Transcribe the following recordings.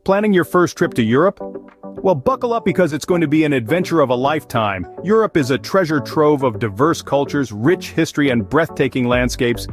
Planning your first trip to Europe? Well, buckle up because it's going to be an adventure of a lifetime. Europe is a treasure trove of diverse cultures, rich history, and breathtaking landscapes.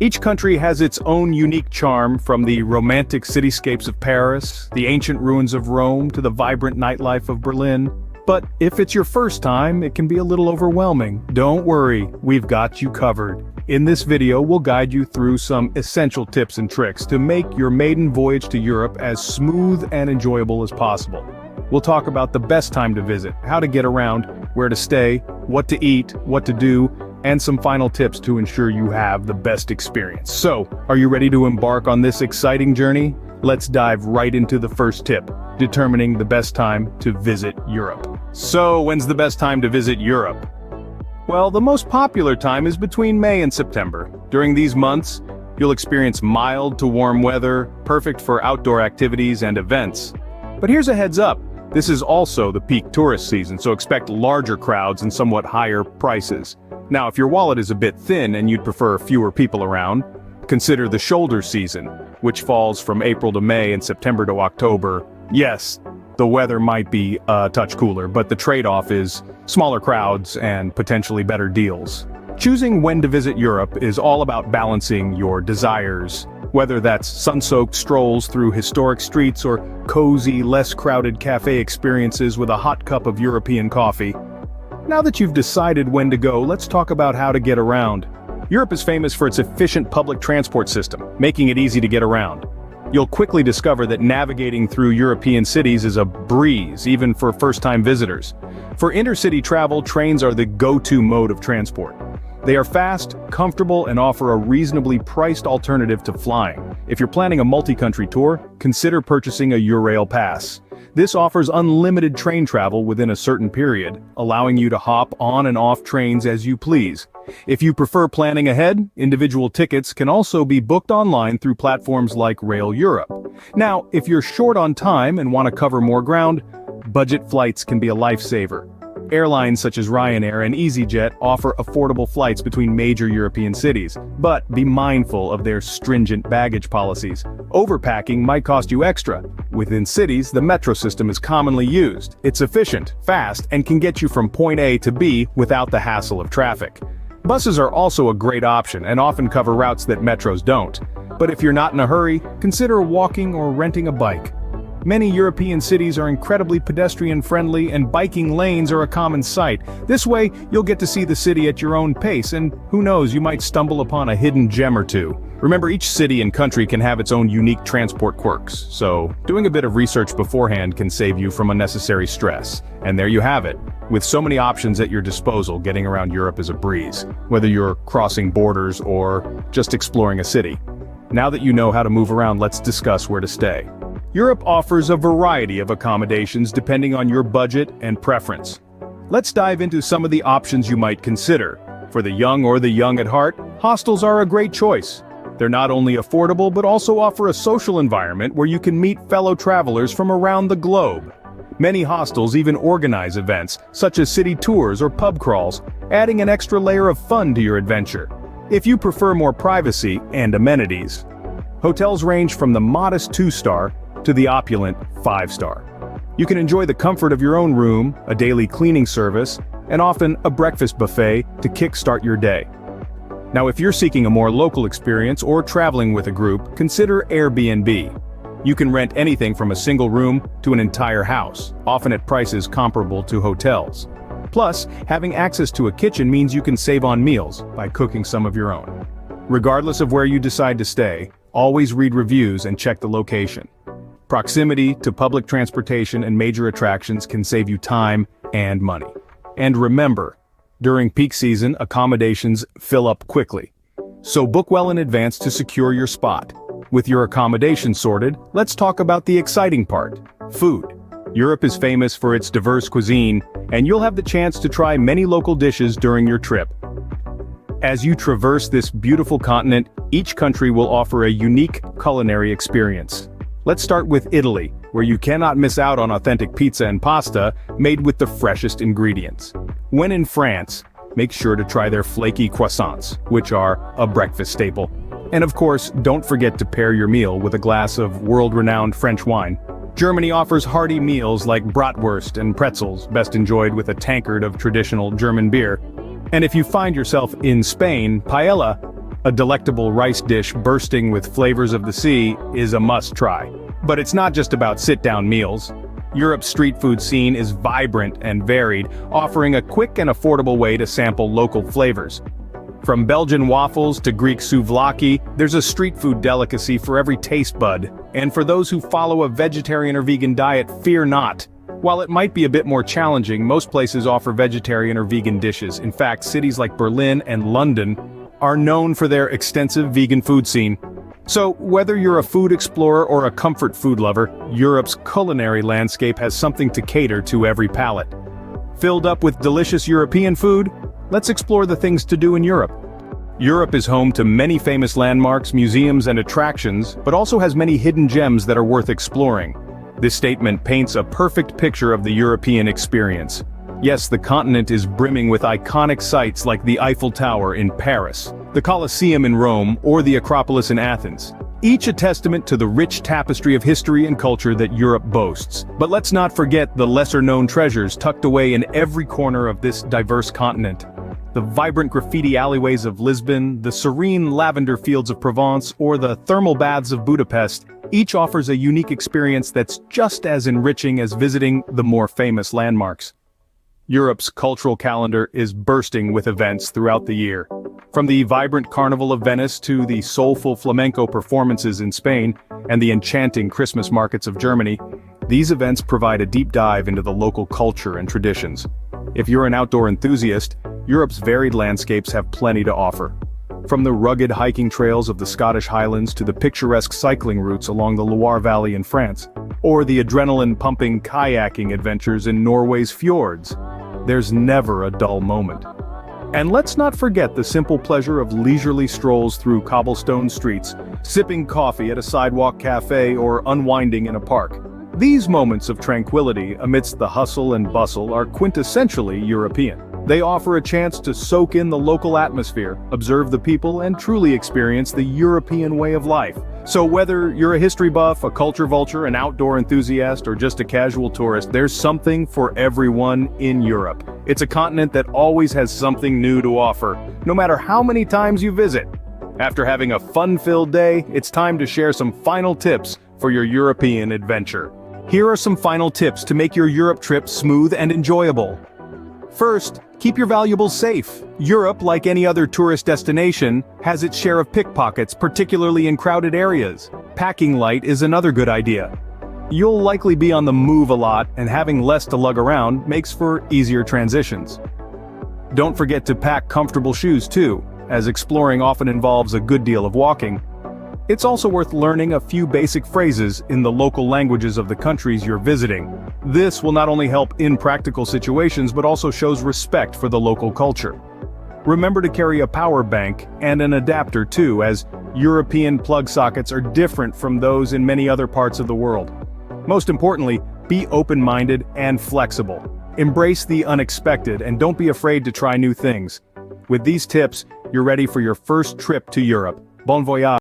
Each country has its own unique charm, from the romantic cityscapes of Paris, the ancient ruins of Rome, to the vibrant nightlife of Berlin. But if it's your first time, it can be a little overwhelming. Don't worry, we've got you covered. In this video, we'll guide you through some essential tips and tricks to make your maiden voyage to Europe as smooth and enjoyable as possible. We'll talk about the best time to visit, how to get around, where to stay, what to eat, what to do, and some final tips to ensure you have the best experience. So, are you ready to embark on this exciting journey? Let's dive right into the first tip, determining the best time to visit Europe. So, when's the best time to visit Europe? Well, the most popular time is between May and September. During these months, you'll experience mild to warm weather, perfect for outdoor activities and events. But here's a heads up. This is also the peak tourist season, so expect larger crowds and somewhat higher prices. Now, if your wallet is a bit thin and you'd prefer fewer people around, consider the shoulder season, which falls from April to May and September to October. Yes, the weather might be a touch cooler, but the trade-off is smaller crowds and potentially better deals. Choosing when to visit Europe is all about balancing your desires, whether that's sun-soaked strolls through historic streets or cozy, less crowded cafe experiences with a hot cup of European coffee. Now that you've decided when to go, let's talk about how to get around. Europe is famous for its efficient public transport system, making it easy to get around. You'll quickly discover that navigating through European cities is a breeze, even for first-time visitors. For intercity travel, trains are the go-to mode of transport. They are fast, comfortable, and offer a reasonably priced alternative to flying. If you're planning a multi-country tour, consider purchasing a Eurail pass. This offers unlimited train travel within a certain period, allowing you to hop on and off trains as you please. If you prefer planning ahead, individual tickets can also be booked online through platforms like Rail Europe. Now, if you're short on time and want to cover more ground, budget flights can be a lifesaver. Airlines such as Ryanair and EasyJet offer affordable flights between major European cities, but be mindful of their stringent baggage policies. Overpacking might cost you extra. Within cities, the metro system is commonly used. It's efficient, fast, and can get you from point A to B without the hassle of traffic. Buses are also a great option and often cover routes that metros don't. But if you're not in a hurry, consider walking or renting a bike. Many European cities are incredibly pedestrian-friendly, and biking lanes are a common sight. This way, you'll get to see the city at your own pace, and who knows, you might stumble upon a hidden gem or two. Remember, each city and country can have its own unique transport quirks, so doing a bit of research beforehand can save you from unnecessary stress. And there you have it. With so many options at your disposal, getting around Europe is a breeze, whether you're crossing borders or just exploring a city. Now that you know how to move around, let's discuss where to stay. Europe offers a variety of accommodations depending on your budget and preference. Let's dive into some of the options you might consider. For the young or the young at heart, hostels are a great choice. They're not only affordable but also offer a social environment where you can meet fellow travelers from around the globe. Many hostels even organize events, such as city tours or pub crawls, adding an extra layer of fun to your adventure. If you prefer more privacy and amenities, hotels range from the modest 2-star to the opulent 5-star. You can enjoy the comfort of your own room, a daily cleaning service, and often a breakfast buffet to kickstart your day. Now, if you're seeking a more local experience or traveling with a group, consider Airbnb. You can rent anything from a single room to an entire house, often at prices comparable to hotels. Plus, having access to a kitchen means you can save on meals by cooking some of your own. Regardless of where you decide to stay, always read reviews and check the location. Proximity to public transportation and major attractions can save you time and money. And remember, during peak season, accommodations fill up quickly. So book well in advance to secure your spot. With your accommodation sorted, let's talk about the exciting part: food. Europe is famous for its diverse cuisine, and you'll have the chance to try many local dishes during your trip. As you traverse this beautiful continent, each country will offer a unique culinary experience. Let's start with Italy, where you cannot miss out on authentic pizza and pasta made with the freshest ingredients. When in France, make sure to try their flaky croissants, which are a breakfast staple. And of course, don't forget to pair your meal with a glass of world-renowned French wine. Germany offers hearty meals like bratwurst and pretzels, best enjoyed with a tankard of traditional German beer. And if you find yourself in Spain, paella, a delectable rice dish bursting with flavors of the sea, is a must-try. But it's not just about sit-down meals. Europe's street food scene is vibrant and varied, offering a quick and affordable way to sample local flavors. From Belgian waffles to Greek souvlaki, there's a street food delicacy for every taste bud. And for those who follow a vegetarian or vegan diet, fear not. While it might be a bit more challenging, most places offer vegetarian or vegan dishes. In fact, cities like Berlin and London are known for their extensive vegan food scene. So, whether you're a food explorer or a comfort food lover, Europe's culinary landscape has something to cater to every palate. Filled up with delicious European food? Let's explore the things to do in Europe. Europe is home to many famous landmarks, museums, and attractions, but also has many hidden gems that are worth exploring. This statement paints a perfect picture of the European experience. Yes, the continent is brimming with iconic sites like the Eiffel Tower in Paris, the Colosseum in Rome, or the Acropolis in Athens. Each a testament to the rich tapestry of history and culture that Europe boasts. But let's not forget the lesser-known treasures tucked away in every corner of this diverse continent. The vibrant graffiti alleyways of Lisbon, the serene lavender fields of Provence, or the thermal baths of Budapest, each offers a unique experience that's just as enriching as visiting the more famous landmarks. Europe's cultural calendar is bursting with events throughout the year. From the vibrant Carnival of Venice to the soulful flamenco performances in Spain and the enchanting Christmas markets of Germany, these events provide a deep dive into the local culture and traditions. If you're an outdoor enthusiast, Europe's varied landscapes have plenty to offer. From the rugged hiking trails of the Scottish Highlands to the picturesque cycling routes along the Loire Valley in France, or the adrenaline-pumping kayaking adventures in Norway's fjords, there's never a dull moment. And let's not forget the simple pleasure of leisurely strolls through cobblestone streets, sipping coffee at a sidewalk cafe, or unwinding in a park. These moments of tranquility amidst the hustle and bustle are quintessentially European. They offer a chance to soak in the local atmosphere, observe the people, and truly experience the European way of life. So whether you're a history buff, a culture vulture, an outdoor enthusiast, or just a casual tourist, there's something for everyone in Europe. It's a continent that always has something new to offer, no matter how many times you visit. After having a fun-filled day, it's time to share some final tips for your European adventure. Here are some final tips to make your Europe trip smooth and enjoyable. First, keep your valuables safe. Europe, like any other tourist destination, has its share of pickpockets, particularly in crowded areas. Packing light is another good idea. You'll likely be on the move a lot, and having less to lug around makes for easier transitions. Don't forget to pack comfortable shoes too, as exploring often involves a good deal of walking. It's also worth learning a few basic phrases in the local languages of the countries you're visiting. This will not only help in practical situations but also shows respect for the local culture. Remember to carry a power bank and an adapter too, as European plug sockets are different from those in many other parts of the world. Most importantly, be open-minded and flexible. Embrace the unexpected and don't be afraid to try new things. With these tips, you're ready for your first trip to Europe. Bon voyage!